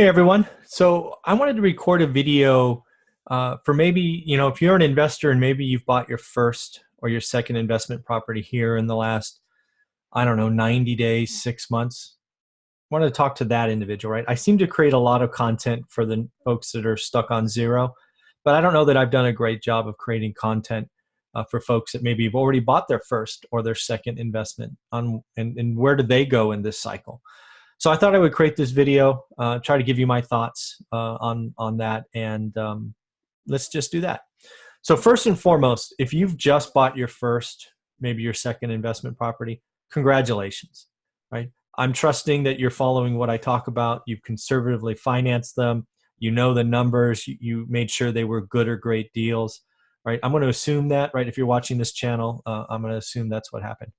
Hey everyone. So I wanted to record a video for maybe, if you're an investor and maybe you've bought your first or your second investment property here in the last, I don't know, 90 days, 6 months. I wanted to talk to that individual, right? I seem to create a lot of content for the folks that are stuck on zero, but I don't know that I've done a great job of creating content for folks that maybe have already bought their first or their second investment and where do they go in this cycle? So I thought I would create this video, try to give you my thoughts on that, and let's just do that. So first and foremost, if you've just bought your first, maybe your second investment property, congratulations, right? I'm trusting that you're following what I talk about. You've conservatively financed them. You know the numbers. You made sure they were good or great deals, right? I'm going to assume that, right? If you're watching this channel, I'm going to assume that's what happened.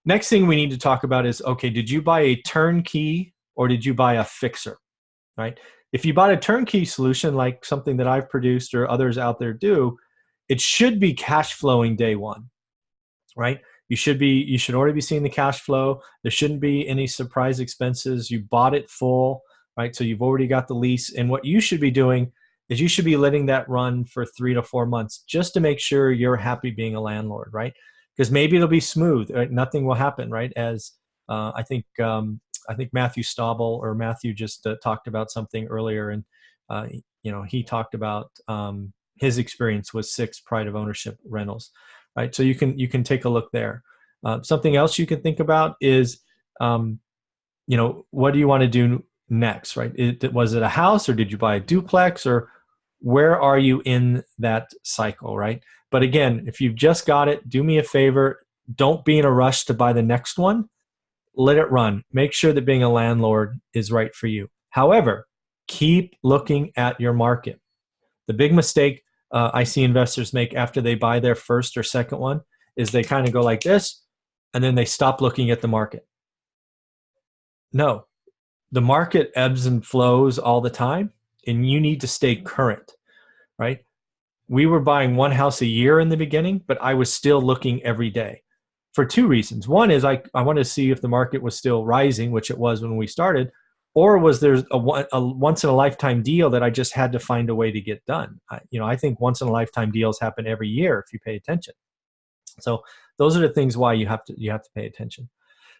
Next thing we need to talk about is, okay, did you buy a turnkey or did you buy a fixer, right? If you bought a turnkey solution, like something that I've produced or others out there do, it should be cash flowing day one, right? You should already be seeing the cash flow. There shouldn't be any surprise expenses. You bought it full, right? So you've already got the lease. And what you should be doing is you should be letting that run for 3 to 4 months just to make sure you're happy being a landlord, right? Because maybe it'll be smooth, right? Nothing will happen, right? As I think Matthew Staubel or Matthew just talked about something earlier, and he talked about his experience with 6 pride of ownership rentals, right? So you can take a look there. Something else you can think about is, what do you want to do next, right? Was it a house or did you buy a duplex, or where are you in that cycle, right? But again, if you've just got it, do me a favor. Don't be in a rush to buy the next one. Let it run. Make sure that being a landlord is right for you. However, keep looking at your market. The big mistake I see investors make after they buy their first or second one is they kind of go like this, and then they stop looking at the market. No, the market ebbs and flows all the time, and you need to stay current, right? We were buying one house a year in the beginning, but I was still looking every day for 2 reasons. One is I wanted to see if the market was still rising, which it was when we started, or was there a once in a lifetime deal that I just had to find a way to get done. I think once in a lifetime deals happen every year if you pay attention. So those are the things why you have to pay attention.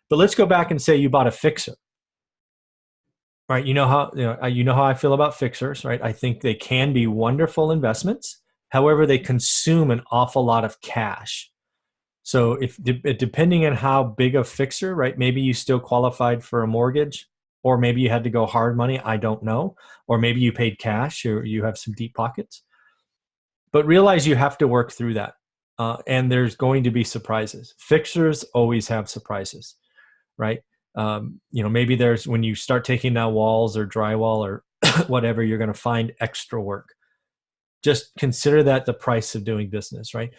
But let's go back and say you bought a fixer. Right, you know how I feel about fixers, right? I think they can be wonderful investments. However, they consume an awful lot of cash. So depending on how big a fixer, right? Maybe you still qualified for a mortgage, or maybe you had to go hard money. I don't know. Or maybe you paid cash, or you have some deep pockets. But realize you have to work through that, and there's going to be surprises. Fixers always have surprises, right? Maybe when you start taking down walls or drywall or whatever, you're going to find extra work. Just consider that the price of doing business, right?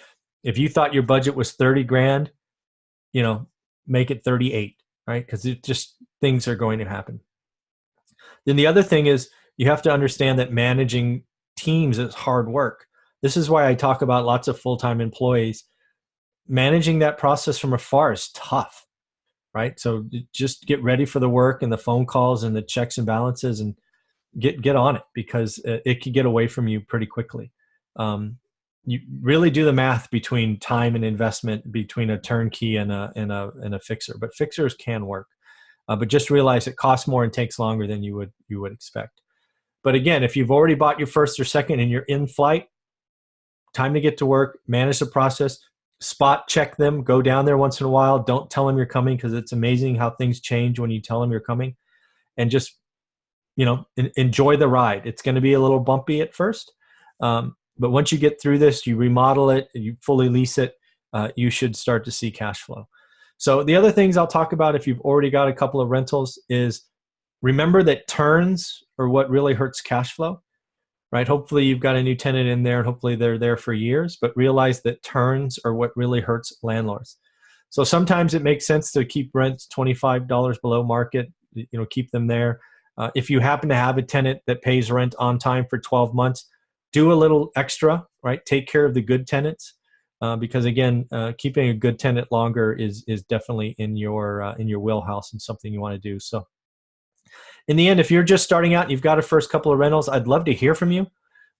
If you thought your budget was 30 grand, make it 38, right? Because things are going to happen. Then the other thing is you have to understand that managing teams is hard work. This is why I talk about lots of full-time employees. Managing that process from afar is tough, right? So just get ready for the work and the phone calls and the checks and balances, and get on it, because it could get away from you pretty quickly. You really do the math between time and investment between a turnkey and a fixer. But fixers can work, but just realize it costs more and takes longer than you would expect. But again, if you've already bought your first or second and you're in flight, time to get to work, manage the process, spot check them, go down there once in a while. Don't tell them you're coming, because it's amazing how things change when you tell them you're coming. And just enjoy the ride. It's going to be a little bumpy at first, but once you get through this, you remodel it, you fully lease it, you should start to see cash flow. So the other things I'll talk about if you've already got a couple of rentals is, remember that turns are what really hurts cash flow, right? Hopefully you've got a new tenant in there, and hopefully they're there for years, but realize that turns are what really hurts landlords. So sometimes it makes sense to keep rents $25 below market, keep them there. If you happen to have a tenant that pays rent on time for 12 months, do a little extra, right? Take care of the good tenants, because again, keeping a good tenant longer is definitely in your wheelhouse and something you want to do. So In the end, if you're just starting out and you've got a first couple of rentals, I'd love to hear from you.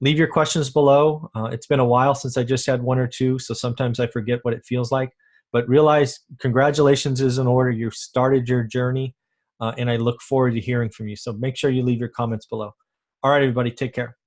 Leave your questions below. It's been a while since I just had one or two, so sometimes I forget what it feels like. But realize congratulations is in order. You've started your journey, and I look forward to hearing from you. So make sure you leave your comments below. All right, everybody, take care.